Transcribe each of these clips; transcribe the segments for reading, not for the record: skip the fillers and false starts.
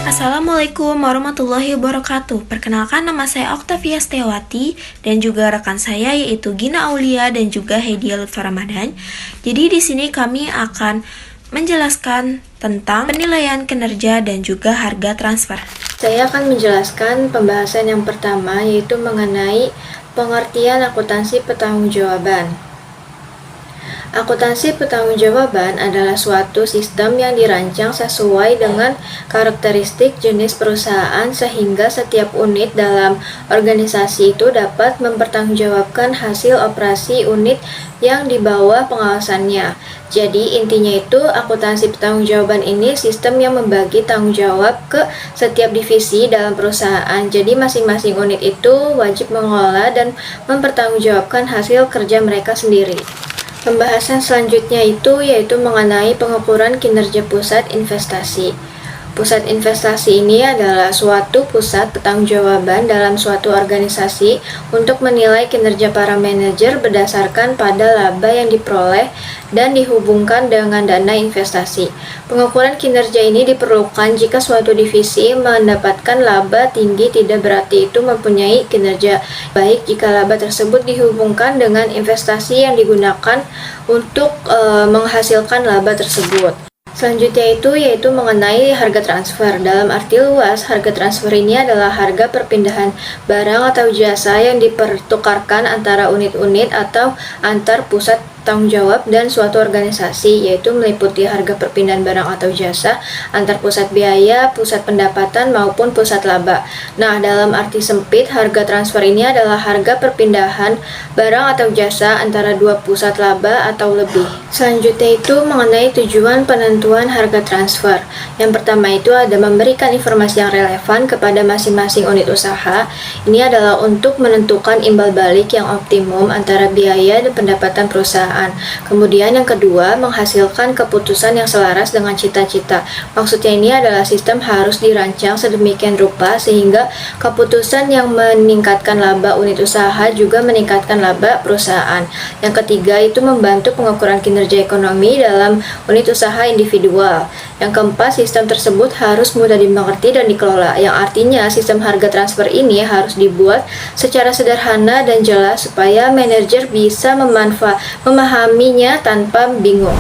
Assalamualaikum warahmatullahi wabarakatuh. Perkenalkan, nama saya Oktavia Setiawati dan juga rekan saya yaitu Gina Aulia dan juga Hedia Lutfa Ramadan. Jadi di sini kami akan menjelaskan tentang penilaian kinerja dan juga harga transfer. Saya akan menjelaskan pembahasan yang pertama, yaitu mengenai pengertian akuntansi pertanggungjawaban. Akuntansi pertanggungjawaban adalah suatu sistem yang dirancang sesuai dengan karakteristik jenis perusahaan sehingga setiap unit dalam organisasi itu dapat mempertanggungjawabkan hasil operasi unit yang di bawah pengawasannya. Jadi intinya itu akuntansi pertanggungjawaban ini sistem yang membagi tanggung jawab ke setiap divisi dalam perusahaan. Jadi masing-masing unit itu wajib mengelola dan mempertanggungjawabkan hasil kerja mereka sendiri. Pembahasan selanjutnya yaitu mengenai pengukuran kinerja pusat investasi. Pusat investasi ini adalah suatu pusat pertanggungjawaban dalam suatu organisasi untuk menilai kinerja para manajer berdasarkan pada laba yang diperoleh dan dihubungkan dengan dana investasi. Pengukuran kinerja ini diperlukan jika suatu divisi mendapatkan laba tinggi, tidak berarti itu mempunyai kinerja baik jika laba tersebut dihubungkan dengan investasi yang digunakan untuk menghasilkan laba tersebut. Selanjutnya yaitu mengenai harga transfer. Dalam arti luas, harga transfer ini adalah harga perpindahan barang atau jasa yang dipertukarkan antara unit-unit atau antar pusat tanggung jawab dan suatu organisasi, yaitu meliputi harga perpindahan barang atau jasa antar pusat biaya, pusat pendapatan maupun pusat laba. Nah, dalam arti sempit, harga transfer ini adalah harga perpindahan barang atau jasa antara dua pusat laba atau lebih. Selanjutnya itu mengenai tujuan penentuan harga transfer. Yang pertama itu ada memberikan informasi yang relevan kepada masing-masing unit usaha. Ini adalah untuk menentukan imbal balik yang optimum antara biaya dan pendapatan perusahaan. Kemudian yang kedua, menghasilkan keputusan yang selaras dengan cita-cita. Maksudnya ini adalah sistem harus dirancang sedemikian rupa sehingga keputusan yang meningkatkan laba unit usaha juga meningkatkan laba perusahaan. Yang ketiga itu membantu pengukuran kinerja ekonomi dalam unit usaha individual. Yang keempat, sistem tersebut harus mudah dimengerti dan dikelola, yang artinya sistem harga transfer ini harus dibuat secara sederhana dan jelas supaya manajer bisa memahaminya tanpa bingung.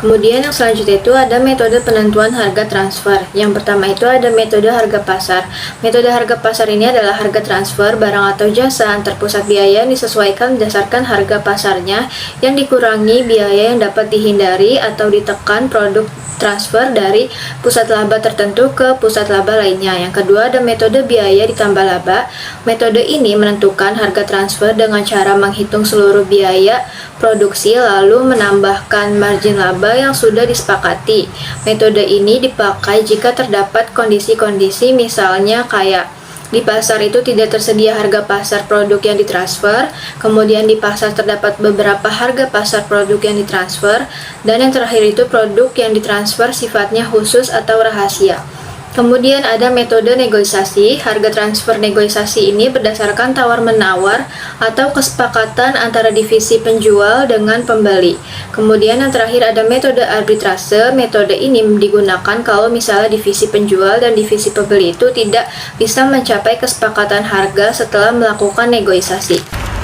Kemudian yang selanjutnya itu ada metode penentuan harga transfer. Yang pertama itu ada metode harga pasar. Metode harga pasar ini adalah harga transfer barang atau jasa antar pusat biaya yang disesuaikan berdasarkan harga pasarnya yang dikurangi biaya yang dapat dihindari atau ditekan produk transfer dari pusat laba tertentu ke pusat laba lainnya. Yang kedua ada metode biaya ditambah laba. Metode ini menentukan harga transfer dengan cara menghitung seluruh biaya produksi lalu menambahkan margin laba yang sudah disepakati. Metode ini dipakai jika terdapat kondisi-kondisi misalnya kayak di pasar itu tidak tersedia harga pasar produk yang ditransfer, kemudian di pasar terdapat beberapa harga pasar produk yang ditransfer, dan yang terakhir itu produk yang ditransfer sifatnya khusus atau rahasia. Kemudian ada metode negosiasi. Harga transfer negosiasi ini berdasarkan tawar-menawar atau kesepakatan antara divisi penjual dengan pembeli. Kemudian yang terakhir ada metode arbitrase. Metode ini digunakan kalau misalnya divisi penjual dan divisi pembeli itu tidak bisa mencapai kesepakatan harga setelah melakukan negosiasi.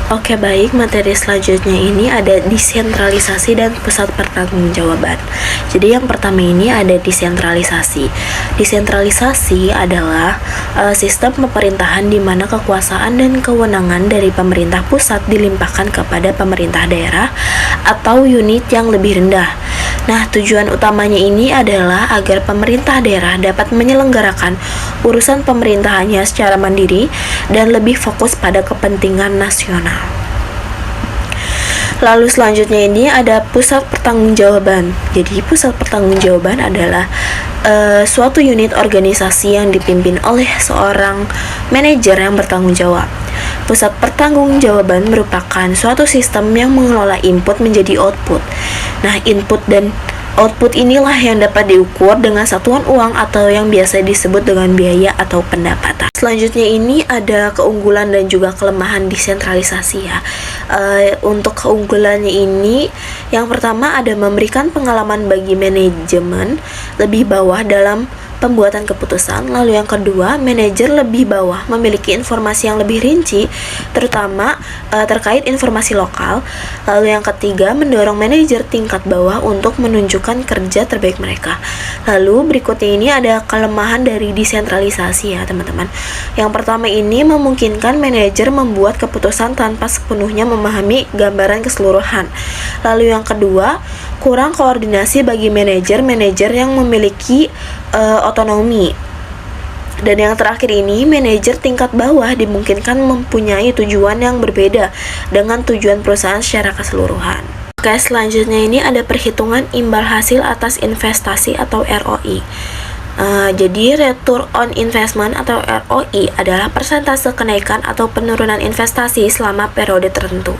Oke, baik, materi selanjutnya ini ada desentralisasi dan pusat pertanggungjawaban. Jadi yang pertama ini ada desentralisasi. Desentralisasi adalah sistem pemerintahan di mana kekuasaan dan kewenangan dari pemerintah pusat dilimpahkan kepada pemerintah daerah atau unit yang lebih rendah. Nah, tujuan utamanya ini adalah agar pemerintah daerah dapat menyelenggarakan urusan pemerintahannya secara mandiri dan lebih fokus pada kepentingan nasional. Lalu selanjutnya ini ada pusat pertanggungjawaban. Jadi pusat pertanggungjawaban adalah suatu unit organisasi yang dipimpin oleh seorang manajer yang bertanggung jawab. Pusat pertanggungjawaban merupakan suatu sistem yang mengelola input menjadi output. Nah, input dan output inilah yang dapat diukur dengan satuan uang atau yang biasa disebut dengan biaya atau pendapatan. Selanjutnya ini ada keunggulan dan juga kelemahan desentralisasi ya. Untuk keunggulannya ini, yang pertama ada memberikan pengalaman bagi manajemen lebih bawah dalam pembuatan keputusan. Lalu yang kedua, manajer lebih bawah memiliki informasi yang lebih rinci, terutama terkait informasi lokal. Lalu yang ketiga, mendorong manajer tingkat bawah untuk menunjukkan kerja terbaik mereka. Lalu berikutnya ini ada kelemahan dari desentralisasi ya teman-teman. Yang pertama ini memungkinkan manajer membuat keputusan tanpa sepenuhnya memahami gambaran keseluruhan. Lalu yang kedua, kurang koordinasi bagi manajer yang memiliki otonomi. Dan yang terakhir ini, manajer tingkat bawah dimungkinkan mempunyai tujuan yang berbeda dengan tujuan perusahaan secara keseluruhan. Oke, selanjutnya ini ada perhitungan imbal hasil atas investasi atau ROI. Jadi return on investment atau ROI adalah persentase kenaikan atau penurunan investasi selama periode tertentu.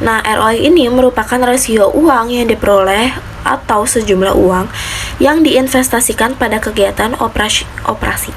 Nah, ROI ini merupakan rasio uang yang diperoleh atau sejumlah uang yang diinvestasikan pada kegiatan operasi.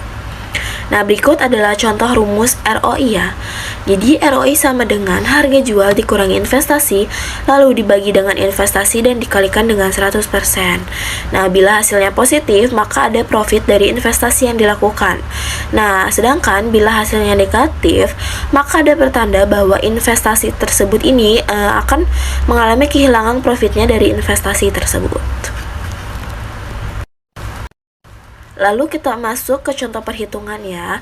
Nah, berikut adalah contoh rumus ROI ya. Jadi, ROI sama dengan harga jual dikurangi investasi, lalu dibagi dengan investasi dan dikalikan dengan 100%. Nah, bila hasilnya positif, maka ada profit dari investasi yang dilakukan. Nah, sedangkan bila hasilnya negatif, maka ada pertanda bahwa investasi tersebut ini akan mengalami kehilangan profitnya dari investasi tersebut. Lalu kita masuk ke contoh perhitungan ya.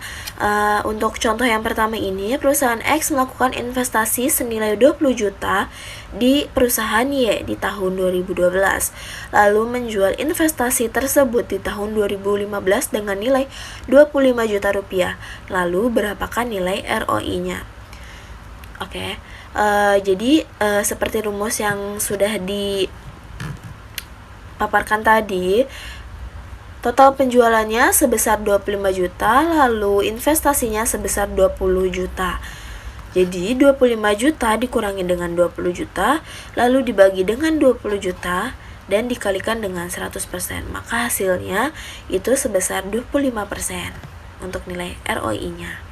Untuk contoh yang pertama ini, perusahaan X melakukan investasi senilai 20 juta di perusahaan Y di tahun 2012. Lalu menjual investasi tersebut di tahun 2015 dengan nilai 25 juta rupiah. Lalu berapakah nilai ROI-nya? Oke. Jadi seperti rumus yang sudah dipaparkan tadi, total penjualannya sebesar 25 juta, lalu investasinya sebesar 20 juta. Jadi 25 juta dikurangi dengan 20 juta, lalu dibagi dengan 20 juta, dan dikalikan dengan 100%. Maka hasilnya itu sebesar 25% untuk nilai ROI-nya.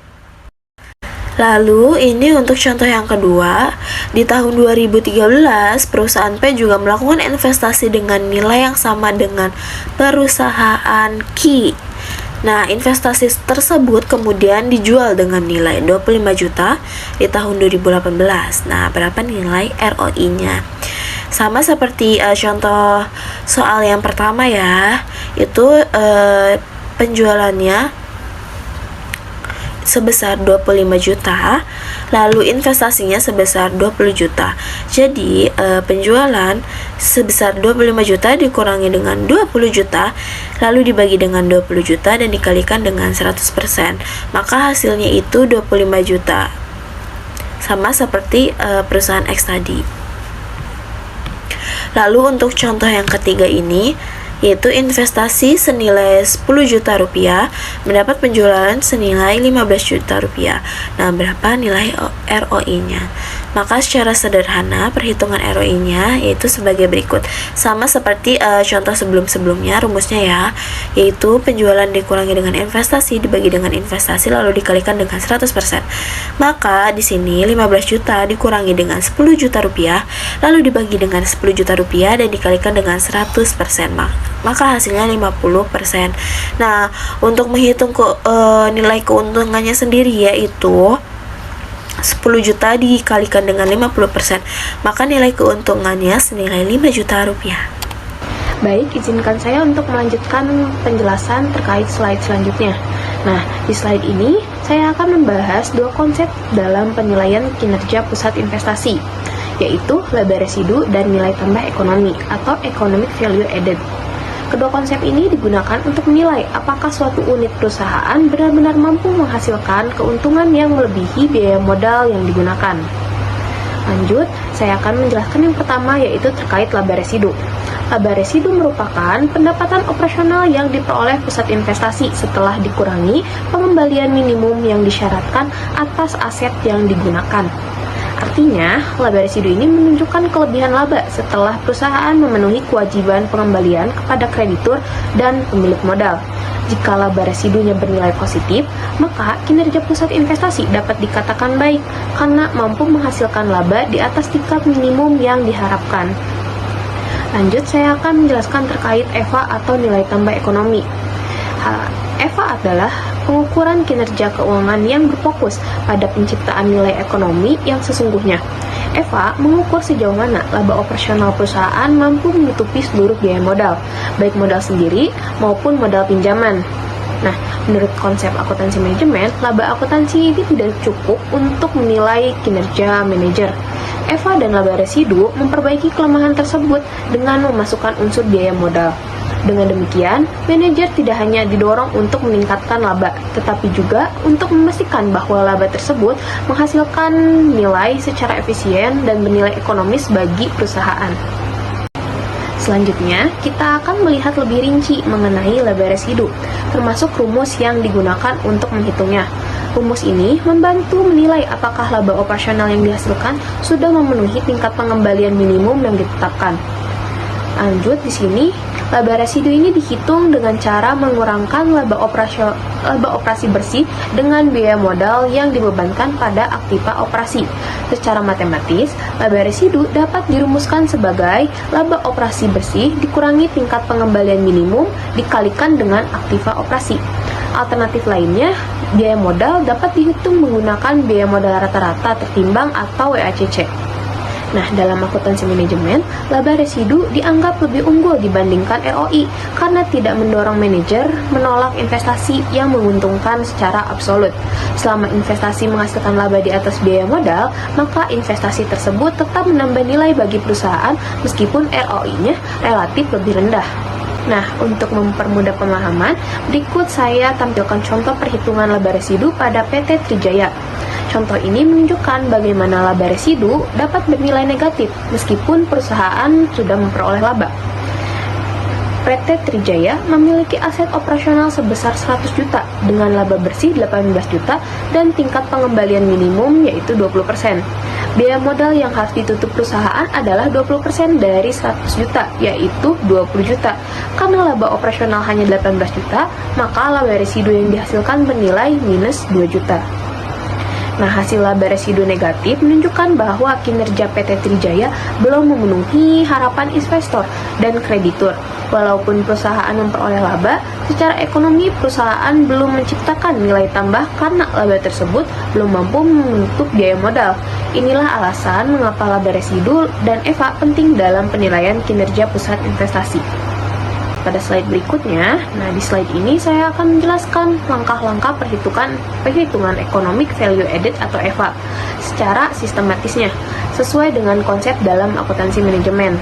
Lalu ini untuk contoh yang kedua, di tahun 2013 perusahaan P juga melakukan investasi dengan nilai yang sama dengan perusahaan Q. Nah, investasi tersebut kemudian dijual dengan nilai 25 juta di tahun 2018. Nah, berapa nilai ROI-nya? Sama seperti contoh soal yang pertama ya, itu penjualannya sebesar 25 juta, lalu investasinya sebesar 20 juta. Jadi penjualan sebesar 25 juta dikurangi dengan 20 juta, lalu dibagi dengan 20 juta dan dikalikan dengan 100%. Maka hasilnya itu 25 juta. Sama seperti perusahaan X tadi. Lalu untuk contoh yang ketiga ini, yaitu investasi senilai 10 juta rupiah mendapat penjualan senilai 15 juta rupiah. Nah, berapa nilai ROI-nya? Maka secara sederhana perhitungan ROI-nya yaitu sebagai berikut. Sama seperti contoh sebelum-sebelumnya rumusnya ya, yaitu penjualan dikurangi dengan investasi dibagi dengan investasi lalu dikalikan dengan 100%. Maka di sini 15 juta dikurangi dengan 10 juta rupiah lalu dibagi dengan 10 juta rupiah dan dikalikan dengan 100%. Maka hasilnya 50%. Nah, untuk menghitung nilai keuntungannya sendiri yaitu 10 juta dikalikan dengan 50%, maka nilai keuntungannya senilai 5 juta rupiah. Baik, izinkan saya untuk melanjutkan penjelasan terkait slide selanjutnya. Nah, di slide ini saya akan membahas dua konsep dalam penilaian kinerja pusat investasi, yaitu laba residu dan nilai tambah ekonomi atau economic value added. Kedua konsep ini digunakan untuk menilai apakah suatu unit perusahaan benar-benar mampu menghasilkan keuntungan yang melebihi biaya modal yang digunakan. Lanjut, saya akan menjelaskan yang pertama yaitu terkait laba residu. Laba residu merupakan pendapatan operasional yang diperoleh pusat investasi setelah dikurangi pengembalian minimum yang disyaratkan atas aset yang digunakan. Artinya, laba residu ini menunjukkan kelebihan laba setelah perusahaan memenuhi kewajiban pengembalian kepada kreditur dan pemilik modal. Jika laba residunya bernilai positif, maka kinerja pusat investasi dapat dikatakan baik karena mampu menghasilkan laba di atas tingkat minimum yang diharapkan. Lanjut, saya akan menjelaskan terkait EVA atau nilai tambah ekonomi. EVA adalah pengukuran kinerja keuangan yang berfokus pada penciptaan nilai ekonomi yang sesungguhnya. EVA mengukur sejauh mana laba operasional perusahaan mampu menutupi seluruh biaya modal, baik modal sendiri maupun modal pinjaman. Nah, menurut konsep akuntansi manajemen, laba akuntansi ini tidak cukup untuk menilai kinerja manajer. EVA dan laba residu memperbaiki kelemahan tersebut dengan memasukkan unsur biaya modal. Dengan demikian, manajer tidak hanya didorong untuk meningkatkan laba, tetapi juga untuk memastikan bahwa laba tersebut menghasilkan nilai secara efisien dan bernilai ekonomis bagi perusahaan. Selanjutnya, kita akan melihat lebih rinci mengenai laba residu, termasuk rumus yang digunakan untuk menghitungnya. Rumus ini membantu menilai apakah laba operasional yang dihasilkan sudah memenuhi tingkat pengembalian minimum yang ditetapkan. Lanjut di sini, laba residu ini dihitung dengan cara mengurangkan laba operasi bersih dengan biaya modal yang dibebankan pada aktiva operasi. Secara matematis, laba residu dapat dirumuskan sebagai laba operasi bersih dikurangi tingkat pengembalian minimum dikalikan dengan aktiva operasi. Alternatif lainnya, biaya modal dapat dihitung menggunakan biaya modal rata-rata tertimbang atau WACC. Nah, dalam akuntansi manajemen, laba residu dianggap lebih unggul dibandingkan ROI karena tidak mendorong manajer menolak investasi yang menguntungkan secara absolut. Selama investasi menghasilkan laba di atas biaya modal, maka investasi tersebut tetap menambah nilai bagi perusahaan meskipun ROI-nya relatif lebih rendah. Nah, untuk mempermudah pemahaman, berikut saya tampilkan contoh perhitungan laba residu pada PT Trijaya. Contoh ini menunjukkan bagaimana laba residu dapat bernilai negatif meskipun perusahaan sudah memperoleh laba. PT Trijaya memiliki aset operasional sebesar 100 juta dengan laba bersih 18 juta dan tingkat pengembalian minimum yaitu 20%. Biaya modal yang harus ditutup perusahaan adalah 20% dari 100 juta, yaitu 20 juta. Karena laba operasional hanya 18 juta, maka laba residu yang dihasilkan bernilai minus 2 juta. Nah, hasil laba residu negatif menunjukkan bahwa kinerja PT Trijaya belum memenuhi harapan investor dan kreditur. Walaupun perusahaan memperoleh laba, secara ekonomi perusahaan belum menciptakan nilai tambah karena laba tersebut belum mampu menutup biaya modal. Inilah alasan mengapa laba residu dan EVA penting dalam penilaian kinerja pusat investasi. Pada slide berikutnya, di slide ini saya akan menjelaskan langkah-langkah perhitungan economic value added atau EVA secara sistematisnya, sesuai dengan konsep dalam akuntansi manajemen.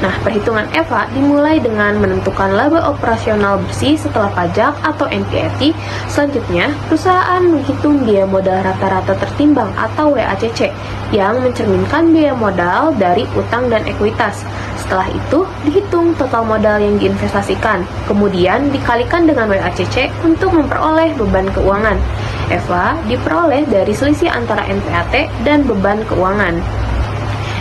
Nah, perhitungan EVA dimulai dengan menentukan laba operasional bersih setelah pajak atau NPAT. Selanjutnya, perusahaan menghitung biaya modal rata-rata tertimbang atau WACC yang mencerminkan biaya modal dari utang dan ekuitas. Setelah itu, dihitung total modal yang diinvestasikan, kemudian dikalikan dengan WACC untuk memperoleh beban keuangan. EVA diperoleh dari selisih antara NPAT dan beban keuangan.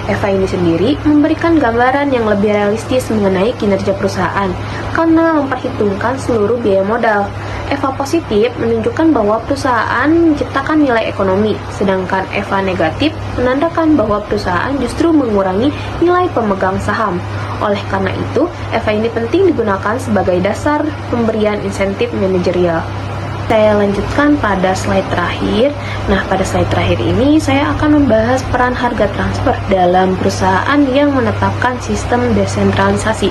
EVA ini sendiri memberikan gambaran yang lebih realistis mengenai kinerja perusahaan karena memperhitungkan seluruh biaya modal. EVA positif menunjukkan bahwa perusahaan menciptakan nilai ekonomi, sedangkan EVA negatif menandakan bahwa perusahaan justru mengurangi nilai pemegang saham. Oleh karena itu, EVA ini penting digunakan sebagai dasar pemberian insentif manajerial. Saya lanjutkan pada slide terakhir. Nah, pada slide terakhir ini saya akan membahas peran harga transfer dalam perusahaan yang menetapkan sistem desentralisasi.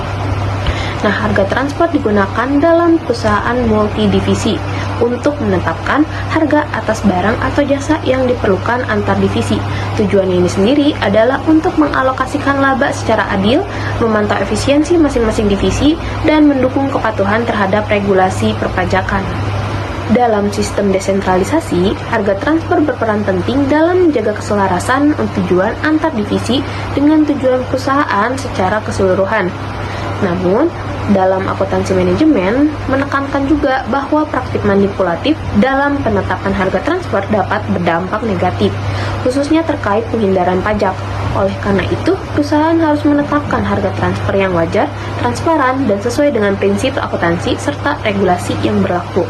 Nah, harga transfer digunakan dalam perusahaan multidivisi untuk menetapkan harga atas barang atau jasa yang diperlukan antar divisi. Tujuannya ini sendiri adalah untuk mengalokasikan laba secara adil, memantau efisiensi masing-masing divisi, dan mendukung kepatuhan terhadap regulasi perpajakan. Dalam sistem desentralisasi, harga transfer berperan penting dalam menjaga keselarasan tujuan antar divisi dengan tujuan perusahaan secara keseluruhan. Namun, dalam akuntansi manajemen menekankan juga bahwa praktik manipulatif dalam penetapan harga transfer dapat berdampak negatif, khususnya terkait penghindaran pajak. Oleh karena itu, perusahaan harus menetapkan harga transfer yang wajar, transparan, dan sesuai dengan prinsip akuntansi serta regulasi yang berlaku.